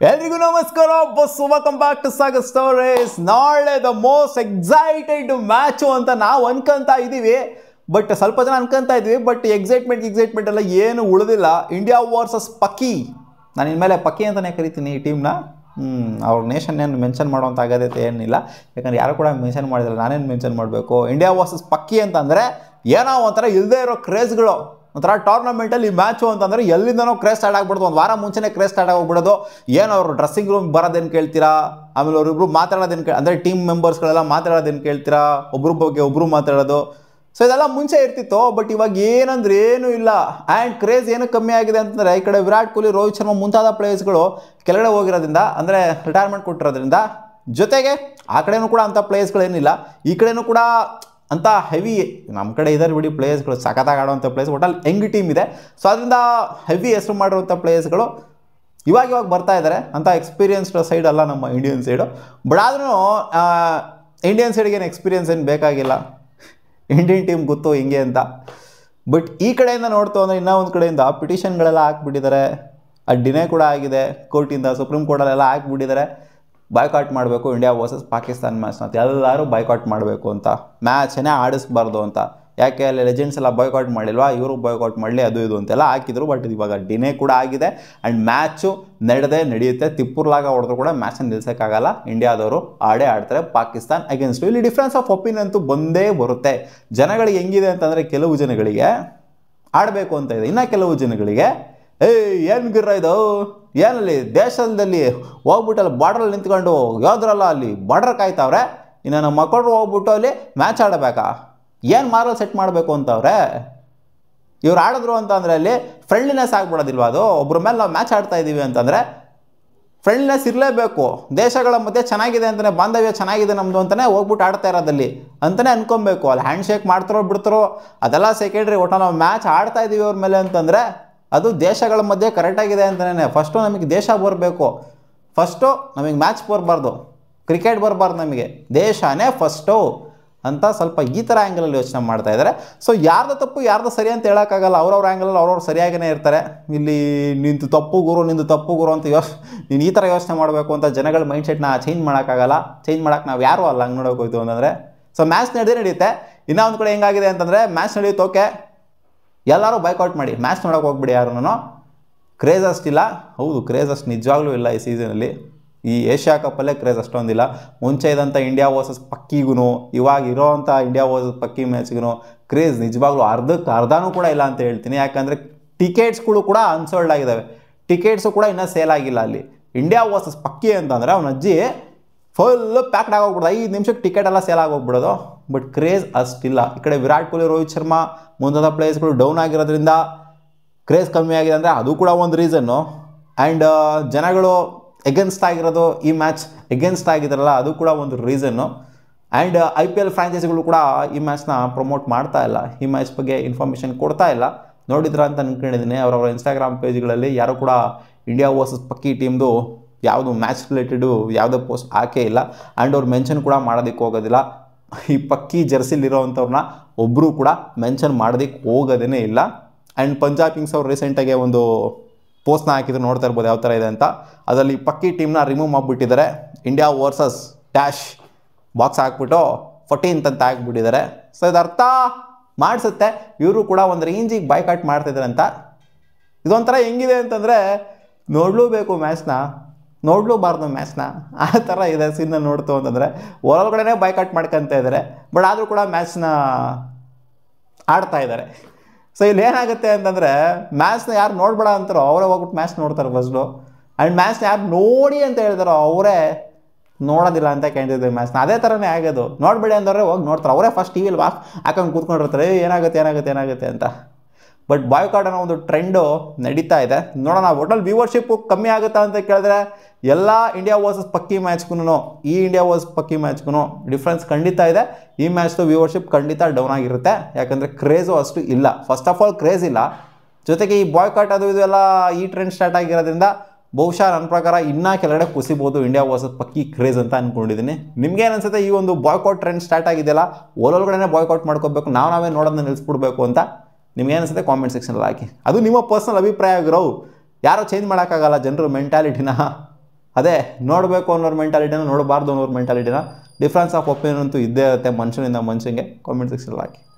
ಎಲ್ರಿಗೂ ನಮಸ್ಕಾರ ಬಸ್ welcome back to Sagar stories. ನಾಳೆ ದ ಮೋಸ್ಟ್ ಎಕ್ಸೈಟೆಡ್ ಮ್ಯಾಚು ಅಂತ ನಾವು ಅನ್ಕೊಂತ ಇದ್ದೀವಿ. ಬಟ್ ಸ್ವಲ್ಪ ಜನ ಅನ್ಕೊಂತ ಇದ್ವಿ, ಬಟ್ ಎಕ್ಸೈಟ್ಮೆಂಟ್ ಎಲ್ಲ ಏನು ಉಳಿದಿಲ್ಲ. ಇಂಡಿಯಾ ವರ್ಸಸ್ ಪಕ್ಕಿ. ನಾನು ಇನ್ಮೇಲೆ ಪಕ್ಕಿ ಅಂತಲೇ ಕರಿತೀನಿ ಈ ಟೀಮ್ನ. ಅವ್ರ ನೇಷನ್ ಏನು ಮೆನ್ಷನ್ ಮಾಡೋಂಥ ಅಗತ್ಯತೆ ಏನಿಲ್ಲ, ಯಾಕಂದ್ರೆ ಯಾರು ಕೂಡ ಮೆನ್ಷನ್ ಮಾಡಿದಿಲ್ಲ, ನಾನೇನು ಮೆನ್ಷನ್ ಮಾಡಬೇಕು. ಇಂಡಿಯಾ ವರ್ಸಸ್ ಪಕ್ಕಿ ಅಂತಂದರೆ ಏನೋ ಒಂಥರ ಇಲ್ಲದೆ ಇರೋ ಕ್ರೇಜ್ಗಳು. ಒಂಥರ ಟೂರ್ನಮೆಂಟಲ್ಲಿ ಈ ಮ್ಯಾಚು ಅಂತಂದರೆ ಎಲ್ಲಿಂದನೋ ಕ್ರೇಜ್ ಸ್ಟಾರ್ಟ್ ಆಗ್ಬಿಡ್ದು. ಒಂದು ವಾರ ಮುಂಚೆನೇ ಕ್ರೇಜ್ ಸ್ಟಾರ್ಟ್ ಆಗೋಗ್ಬಿಡೋದು. ಏನು ಅವರು ಡ್ರೆಸ್ಸಿಂಗ್ ರೂಮ್ ಬರೋದೇನು ಕೇಳ್ತೀರಾ, ಆಮೇಲೆ ಅವರಿಬ್ರು ಮಾತಾಡೋದೇನು ಅಂದರೆ ಟೀಮ್ ಮೆಂಬರ್ಸ್ಗಳೆಲ್ಲ ಮಾತಾಡೋದೇನು ಕೇಳ್ತೀರಾ, ಒಬ್ರ ಬಗ್ಗೆ ಒಬ್ಬರು ಮಾತಾಡೋದು. ಸೊ ಇದೆಲ್ಲ ಮುಂಚೆ ಇರ್ತಿತ್ತು, ಬಟ್ ಇವಾಗ ಏನಂದ್ರೆ ಏನೂ ಇಲ್ಲ. ಆ್ಯಂಡ್ ಕ್ರೇಜ್ ಏನು ಕಮ್ಮಿ ಆಗಿದೆ ಅಂತಂದರೆ ಈ ಕಡೆ ವಿರಾಟ್ ಕೊಹ್ಲಿ, ರೋಹಿತ್ ಶರ್ಮಾ ಮುಂತಾದ ಪ್ಲೇಯರ್ಸ್ಗಳು ಕೆಳಗಡೆ ಹೋಗಿರೋದ್ರಿಂದ, ಅಂದರೆ ರಿಟೈರ್ಮೆಂಟ್ ಕೊಟ್ಟಿರೋದ್ರಿಂದ, ಜೊತೆಗೆ ಆ ಕಡೆನೂ ಕೂಡ ಅಂಥ ಪ್ಲೇಯರ್ಸ್ಗಳೇನಿಲ್ಲ, ಈ ಕಡೆನೂ ಕೂಡ ಅಂತ ಹೆವಿ ನಮ್ಮ ಕಡೆ ಇದ್ದಾರೆ ಬಿಡಿ ಪ್ಲೇಯರ್ಸ್ಗಳು, ಸಖತ್ತಾಗಿ ಆಡುವಂಥ ಪ್ಲೇಯರ್ಸ್. ಒಟ್ಟಲ್ಲಿ ಯಂಗ್ ಟೀಮ್ ಇದೆ. ಸೊ ಅದರಿಂದ ಹೆವಿ ಹೆಸರು ಮಾಡಿರುವಂಥ ಪ್ಲೇಯರ್ಸ್ಗಳು ಇವಾಗ ಬರ್ತಾ ಇದ್ದಾರೆ. ಅಂಥ ಎಕ್ಸ್ಪೀರಿಯನ್ಸ್ಡ್ ಸೈಡ್ ಅಲ್ಲ ನಮ್ಮ ಇಂಡಿಯನ್ ಸೈಡು. ಬಟ್ ಆದ್ರೂ ಇಂಡಿಯನ್ ಸೈಡ್ಗೆ ಏನು ಎಕ್ಸ್ಪೀರಿಯನ್ಸ್ ಏನು ಬೇಕಾಗಿಲ್ಲ, ಇಂಡಿಯನ್ ಟೀಮ್ ಗೊತ್ತು ಹಿಂಗೆ ಅಂತ. ಬಟ್ ಈ ಕಡೆಯಿಂದ ನೋಡ್ತು ಅಂದರೆ ಇನ್ನೂ ಒಂದು ಕಡೆಯಿಂದ ಪಿಟಿಷನ್ಗಳೆಲ್ಲ ಹಾಕ್ಬಿಟ್ಟಿದ್ದಾರೆ. ಅದು ಡಿನೇ ಕೂಡ ಆಗಿದೆ ಕೋರ್ಟಿಂದ, ಸುಪ್ರೀಂ ಕೋರ್ಟಲ್ಲೆಲ್ಲ ಹಾಕ್ಬಿಟ್ಟಿದ್ದಾರೆ. ಬಾಯ್ಕಾಟ್ ಮಾಡಬೇಕು ಇಂಡಿಯಾ ವರ್ಸಸ್ ಪಾಕಿಸ್ತಾನ್ ಮ್ಯಾಚ್ನ ಅಂತ. ಎಲ್ಲರೂ ಬಾಯ್ಕಾಟ್ ಮಾಡಬೇಕು ಅಂತ, ಮ್ಯಾಚನ್ನೇ ಆಡಿಸ್ಬಾರ್ದು ಅಂತ. ಯಾಕೆ ಅಲ್ಲಿ ಲೆಜೆಂಡ್ಸ್ ಎಲ್ಲ ಬಾಯ್ಕಾಟ್ ಮಾಡಿಲ್ವಾ, ಇವರು ಬಾಯ್ಕಾಟ್ ಮಾಡಲಿ ಅದು ಇದು ಅಂತೆಲ್ಲ ಹಾಕಿದ್ರು. ಬಟ್ ಇವಾಗ ಡಿನೇ ಕೂಡ ಆಗಿದೆ. ಆ್ಯಂಡ್ ಮ್ಯಾಚು ನಡೆಯುತ್ತೆ. ತಿಪ್ಪುರ್ಲಾಗ ಹೊಡೆದ್ರು ಕೂಡ ಮ್ಯಾಚನ್ನು ನಿಲ್ಸೋಕ್ಕಾಗಲ್ಲ. ಇಂಡಿಯಾದವರು ಆಡ್ತಾರೆ ಪಾಕಿಸ್ತಾನ್ ಅಗೇನ್ಸ್ಟು. ಇಲ್ಲಿ ಡಿಫ್ರೆನ್ಸ್ ಆಫ್ ಒಪಿನಿಯನ್ ಅಂತೂ ಬಂದೇ ಬರುತ್ತೆ. ಜನಗಳಿಗೆ ಹೆಂಗಿದೆ ಅಂತಂದರೆ, ಕೆಲವು ಜನಗಳಿಗೆ ಆಡಬೇಕು ಅಂತ ಇದೆ, ಇನ್ನು ಕೆಲವು ಜನಗಳಿಗೆ ಏನು ಗಿರ್ರ ಇದು, ಏನಲ್ಲಿ ದೇಶದಲ್ಲಿ ಹೋಗ್ಬಿಟ್ಟಲ್ಲಿ ಬಾರ್ಡ್ರಲ್ಲಿ ನಿಂತ್ಕೊಂಡು ಯೋದ್ರಲ್ಲ ಅಲ್ಲಿ ಬಾರ್ಡ್ರ್ ಕಾಯ್ತವ್ರೆ, ಇನ್ನು ನಮ್ಮ ಮಕ್ಕಳು ಹೋಗ್ಬಿಟ್ಟು ಅಲ್ಲಿ ಮ್ಯಾಚ್ ಆಡಬೇಕಾ, ಏನು ಮಾರಲ್ ಸೆಟ್ ಮಾಡಬೇಕು ಅಂತವ್ರೆ. ಇವ್ರು ಆಡಿದ್ರು ಅಂತಂದರೆ ಅಲ್ಲಿ ಫ್ರೆಂಡ್ಲಿನೆಸ್ ಆಗ್ಬಿಡೋದಿಲ್ವ ಅದು. ಒಬ್ಬರ ಮೇಲೆ ನಾವು ಮ್ಯಾಚ್ ಆಡ್ತಾ ಇದ್ದೀವಿ ಅಂತಂದರೆ ಫ್ರೆಂಡ್ಲಿನೆಸ್ ಇರಲೇಬೇಕು. ದೇಶಗಳ ಮಧ್ಯೆ ಚೆನ್ನಾಗಿದೆ ಅಂತಲೇ, ಬಾಂಧವ್ಯ ಚೆನ್ನಾಗಿದೆ ನಮ್ಮದು ಅಂತಲೇ ಹೋಗ್ಬಿಟ್ಟು ಆಡ್ತಾ ಇರೋದಲ್ಲಿ ಅಂತಲೇ ಅನ್ಕೊಬೇಕು. ಅಲ್ಲಿ ಹ್ಯಾಂಡ್ ಶೇಕ್ ಮಾಡ್ತಾರೋ ಬಿಡ್ತಾರೋ ಅದೆಲ್ಲ ಸೆಕೆಂಡ್ರಿ. ಒಟ್ಟು ನಾವು ಮ್ಯಾಚ್ ಆಡ್ತಾ ಇದ್ದೀವಿ ಅವ್ರ ಮೇಲೆ ಅಂತಂದರೆ ಅದು ದೇಶಗಳ ಮಧ್ಯೆ ಕರೆಕ್ಟಾಗಿದೆ ಅಂತಲೇ. ಫಸ್ಟು ನಮಗೆ ದೇಶ ಬರಬೇಕು, ಫಸ್ಟು ನಮಗೆ ಮ್ಯಾಚ್ ಬರಬಾರ್ದು, ಕ್ರಿಕೆಟ್ ಬರಬಾರ್ದು, ನಮಗೆ ದೇಶನೇ ಫಸ್ಟು ಅಂತ ಸ್ವಲ್ಪ ಈ ಥರ ಆ್ಯಂಗಲಲ್ಲಿ ಯೋಚನೆ ಮಾಡ್ತಾ ಇದ್ದಾರೆ. ಸೊ ಯಾರ್ದು ತಪ್ಪು ಯಾರ್ದು ಸರಿ ಅಂತ ಹೇಳೋಕ್ಕಾಗಲ್ಲ. ಅವ್ರವ್ರ ಆ್ಯಂಗಲಲ್ಲಿ ಅವ್ರವ್ರು ಸರಿಯಾಗಿಯೇ ಇರ್ತಾರೆ. ಇಲ್ಲಿ ನಿಂದು ತಪ್ಪು ಗುರು ಅಂತ ನೀನು ಈ ಥರ ಯೋಚನೆ ಮಾಡಬೇಕು ಅಂತ ಜನಗಳ ಮೈಂಡ್ಸೆಟ್ನ ಚೇಂಜ್ ಮಾಡೋಕ್ಕಾಗಲ್ಲ. ಚೇಂಜ್ ಮಾಡೋಕ್ಕೆ ನಾವು ಯಾರೂ ಅಲ್ಲ ಹಂಗೆ ನೋಡೋಕೆ ಹೋಯ್ತು ಅಂತಂದರೆ. ಸೊ ಮ್ಯಾಚ್ ನಡೆಯುತ್ತೆ. ಇನ್ನೂ ಒಂದು ಕಡೆ ಹೆಂಗಾಗಿದೆ ಅಂತಂದರೆ, ಮ್ಯಾಚ್ ನಡೆಯುತ್ತೆ ಓಕೆ, ಎಲ್ಲರೂ ಬೈಕೌಟ್ ಮಾಡಿ ಮ್ಯಾಚ್ ನೋಡೋಕೆ ಹೋಗ್ಬಿಡಿ ಯಾರೂ. ಕ್ರೇಜ್ ಅಷ್ಟಿಲ್ಲ. ಹೌದು, ಕ್ರೇಜ್ ಅಷ್ಟು ನಿಜವಾಗ್ಲೂ ಇಲ್ಲ ಈ ಸೀಸನಲ್ಲಿ. ಈ ಏಷ್ಯಾ ಕಪ್ಪಲ್ಲೇ ಕ್ರೇಜ್ ಅಷ್ಟೊಂದಿಲ್ಲ. ಮುಂಚೆ ಇದ್ದಂಥ ಇಂಡಿಯಾ ವರ್ಸಸ್ ಪಕ್ಕಿಗೂ ಇವಾಗ ಇರೋವಂಥ ಇಂಡಿಯಾ ವರ್ಸಸ್ ಪಕ್ಕಿ ಮ್ಯಾಚ್ಗೂ ಕ್ರೇಜ್ ನಿಜವಾಗ್ಲೂ ಅರ್ಧನೂ ಕೂಡ ಇಲ್ಲ ಅಂತ ಹೇಳ್ತೀನಿ. ಯಾಕಂದರೆ ಟಿಕೆಟ್ಸ್ಗಳು ಕೂಡ ಅನ್ಸೋಲ್ಡ್ ಆಗಿದ್ದಾವೆ. ಟಿಕೆಟ್ಸು ಕೂಡ ಇನ್ನೂ ಸೇಲ್ ಆಗಿಲ್ಲ ಅಲ್ಲಿ. ಇಂಡಿಯಾ ವರ್ಸಸ್ ಪಕ್ಕಿ ಅಂತಂದರೆ ಅವನ ಅಜ್ಜಿ ಫುಲ್ಲು ಪ್ಯಾಕ್ಡ್ ಆಗೋಗ್ಬಿಡೋದು, 5 ನಿಮಿಷಕ್ಕೆ ಟಿಕೆಟ್ ಎಲ್ಲ ಸೇಲ್ ಆಗೋಗ್ಬಿಡೋದು. ಬಟ್ ಕ್ರೇಜ್ ಅಷ್ಟಿಲ್ಲ. ಈ ಕಡೆ ವಿರಾಟ್ ಕೊಹ್ಲಿ, ರೋಹಿತ್ ಶರ್ಮಾ ಮುಂತಾದ ಪ್ಲೇಯರ್ಸ್ಗಳು ಡೌನ್ ಆಗಿರೋದ್ರಿಂದ ಕ್ರೇಜ್ ಕಮ್ಮಿ ಆಗಿದೆ ಅಂದರೆ ಅದು ಕೂಡ ಒಂದು ರೀಸನ್ನು. ಆ್ಯಂಡ್ ಜನಗಳು ಎಗೇನ್ಸ್ಟ್ ಆಗಿರೋದು, ಈ ಮ್ಯಾಚ್ ಎಗೇನ್ಸ್ಟ್ ಆಗಿದ್ದಾರಲ್ಲ ಅದು ಕೂಡ ಒಂದು ರೀಸನ್ನು. ಆ್ಯಂಡ್ IPL ಫ್ರಾಂಚೈಸಿಗಳು ಕೂಡ ಈ ಮ್ಯಾಚ್ನ ಪ್ರಮೋಟ್ ಮಾಡ್ತಾ ಇಲ್ಲ, ಈ ಮ್ಯಾಚ್ ಬಗ್ಗೆ ಇನ್ಫಾರ್ಮೇಷನ್ ಕೊಡ್ತಾ ಇಲ್ಲ. ನೋಡಿದ್ರ ಅಂತ ಅನ್ಕೊಂಡಿದ್ದೀನಿ. ಅವರವರ ಇನ್ಸ್ಟಾಗ್ರಾಮ್ ಪೇಜ್ಗಳಲ್ಲಿ ಯಾರು ಕೂಡ ಇಂಡಿಯಾ ವರ್ಸಸ್ ಪಕ್ಕಿ ಟೀಮ್ದು ಯಾವುದು ಮ್ಯಾಚ್ ರಿಲೇಟೆಡು ಯಾವುದೇ ಪೋಸ್ಟ್ ಹಾಕೇ ಇಲ್ಲ. ಆ್ಯಂಡ್ ಅವ್ರು ಮೆನ್ಷನ್ ಕೂಡ ಮಾಡೋದಕ್ಕೆ ಹೋಗೋದಿಲ್ಲ. ಈ ಪಕ್ಕಿ ಜರ್ಸಿಲಿರೋವಂಥವ್ರನ್ನ ಒಬ್ಬರು ಕೂಡ ಮೆನ್ಷನ್ ಮಾಡೋದಕ್ಕೆ ಹೋಗೋದೇ ಇಲ್ಲ. ಆ್ಯಂಡ್ ಪಂಜಾಬ್ ಕಿಂಗ್ಸ್ ಅವ್ರು ರೀಸೆಂಟಾಗಿ ಒಂದು ಪೋಸ್ಟ್ನ ಹಾಕಿದ್ರು, ನೋಡ್ತಾ ಇರ್ಬೋದು ಯಾವ ಥರ ಇದೆ ಅಂತ. ಅದರಲ್ಲಿ ಪಕ್ಕಿ ಟೀಮ್ನ ರಿಮೂವ್ ಮಾಡಿಬಿಟ್ಟಿದ್ದಾರೆ. ಇಂಡಿಯಾ ವರ್ಸಸ್ ಡ್ಯಾಶ್ ಬಾಕ್ಸ್ ಹಾಕ್ಬಿಟ್ಟು 14th ಅಂತ ಹಾಕ್ಬಿಟ್ಟಿದ್ದಾರೆ. ಸೊ ಇದು ಅರ್ಥ ಮಾಡಿಸುತ್ತೆ ಇವರು ಕೂಡ ಒಂದು ರೇಂಜಿಗೆ ಬಾಯ್ಕಾಟ್ ಮಾಡ್ತಿದ್ದಾರೆ ಅಂತ. ಇದೊಂಥರ ಹೆಂಗಿದೆ ಅಂತಂದರೆ, ನೋಡಲೂಬೇಕು ಮ್ಯಾಚ್ನ, ನೋಡಲೂಬಾರ್ದು ಮ್ಯಾಚ್ನ, ಆ ಥರ ಇದೆ ಸೀನ್ನ ನೋಡ್ತು ಅಂತಂದರೆ. ಒಳಗಡೆ ಬಾಯ್ಕಾಟ್ ಮಾಡ್ಕೊತ ಇದ್ದಾರೆ, ಬಟ್ ಆದರೂ ಕೂಡ ಮ್ಯಾಚ್ನ ಆಡ್ತಾ ಇದ್ದಾರೆ. ಸೊ ಇಲ್ಲಿ ಏನಾಗುತ್ತೆ ಅಂತಂದರೆ, ಮ್ಯಾಚ್ನ ಯಾರು ನೋಡಬೇಡ ಅಂತಾರೋ ಅವರೇ ಹೋಗ್ಬಿಟ್ಟು ಮ್ಯಾಚ್ ನೋಡ್ತಾರೆ ಫಸ್ಟು. ಆ್ಯಂಡ್ ಮ್ಯಾಚ್ನ ಯಾರು ನೋಡಿ ಅಂತ ಹೇಳಿದಾರೋ ಅವರೇ ನೋಡೋದಿಲ್ಲ ಅಂತ ಕೇಳ್ತಿದ್ದೆ ಮ್ಯಾಚ್ನ. ಅದೇ ಥರನೇ ಆಗೋದು. ನೋಡಬೇಡಿ ಅಂದವ್ರೆ ಹೋಗಿ ನೋಡ್ತಾರೆ, ಅವರೇ ಫಸ್ಟ್ ಟಿ ವಿಲಿ ಹಾಕೊಂಡು ಕೂತ್ಕೊಂಡಿರ್ತಾರೆ, ಏನಾಗುತ್ತೆ ಅಂತ. ಬಟ್ ಬಾಯ್ಕಾಟ್ ಅನ್ನೋ ಒಂದು ಟ್ರೆಂಡು ನಡೀತಾ ಇದೆ. ನೋಡೋಣ ಒಟ್ಟಲ್ಲಿ ವ್ಯೂವರ್ಶಿಪ್ಪು ಕಮ್ಮಿ ಆಗುತ್ತಾ ಅಂತ ಕೇಳಿದ್ರೆ, ಎಲ್ಲ ಇಂಡಿಯಾ ವರ್ಸಸ್ ಪಕ್ಕಿ ಮ್ಯಾಚ್ಗೂ ಈ ಇಂಡಿಯಾ ವರ್ಸಸ್ ಪಕ್ಕಿ ಮ್ಯಾಚ್ಗೂ ಡಿಫ್ರೆನ್ಸ್ ಖಂಡಿತ ಇದೆ. ಈ ಮ್ಯಾಚ್ದು ವ್ಯೂವರ್ಶಿಪ್ ಖಂಡಿತ ಡೌನ್ ಆಗಿರುತ್ತೆ. ಯಾಕಂದರೆ ಕ್ರೇಜು ಅಷ್ಟು ಇಲ್ಲ. ಫಸ್ಟ್ ಆಫ್ ಆಲ್ ಕ್ರೇಜ್ ಇಲ್ಲ, ಜೊತೆಗೆ ಈ ಬಾಯ್ಕಾಟ್ ಅದು ಇದು ಎಲ್ಲ ಈ ಟ್ರೆಂಡ್ ಸ್ಟಾರ್ಟ್ ಆಗಿರೋದ್ರಿಂದ ಬಹುಶಃ ನನ್ನ ಪ್ರಕಾರ ಇನ್ನೂ ಕೆಳಗಡೆ ಕುಸಿಬೋದು ಇಂಡಿಯಾ ವರ್ಸಸ್ ಪಕ್ಕಿ ಕ್ರೇಜ್ ಅಂತ ಅಂದ್ಕೊಂಡಿದ್ದೀನಿ. ನಿಮ್ಗೇನು ಅನ್ಸುತ್ತೆ ಈ ಒಂದು ಬಾಯ್ಕಾಟ್ ಟ್ರೆಂಡ್ ಸ್ಟಾರ್ಟ್ ಆಗಿದೆಯಲ್ಲ, ಒಳಗಡೆ ಬಾಯ್ಕಾಟ್ ಮಾಡ್ಕೋಬೇಕು, ನಾವೇ ನೋಡೋದನ್ನ ನಿಲ್ಲಿಸ್ಬಿಡ್ಬೇಕು ಅಂತ ನಿಮ್ಗೇನು ಅನ್ಸುತ್ತೆ ಕಾಮೆಂಟ್ ಸೆಕ್ಷನಲ್ಲಿ ಹಾಕಿ. ಅದು ನಿಮ್ಮ ಪರ್ಸನಲ್ ಅಭಿಪ್ರಾಯ ಆಗಿರೋ, ಯಾರೋ ಚೇಂಜ್ ಮಾಡೋಕ್ಕಾಗಲ್ಲ ಜನರ ಮೆಂಟಾಲಿಟಿನ. ಅದೇ ನೋಡಬೇಕು ಅನ್ನೋರ ಮೆಂಟಾಲಿಟಿನ, ನೋಡಬಾರ್ದು ಅನ್ನೋರ ಮೆಂಟಾಲಿಟಿನ, ಡಿಫ್ರೆನ್ಸ್ ಆಫ್ ಒಪಿನಿಯನ್ ಅಂತೂ ಇದ್ದೇ ಇರುತ್ತೆ ಮನುಷ್ಯನಿಂದ ಮನುಷ್ಯನಿಗೆ. ಕಾಮೆಂಟ್ ಸೆಕ್ಷನ್ ಹಾಕಿ.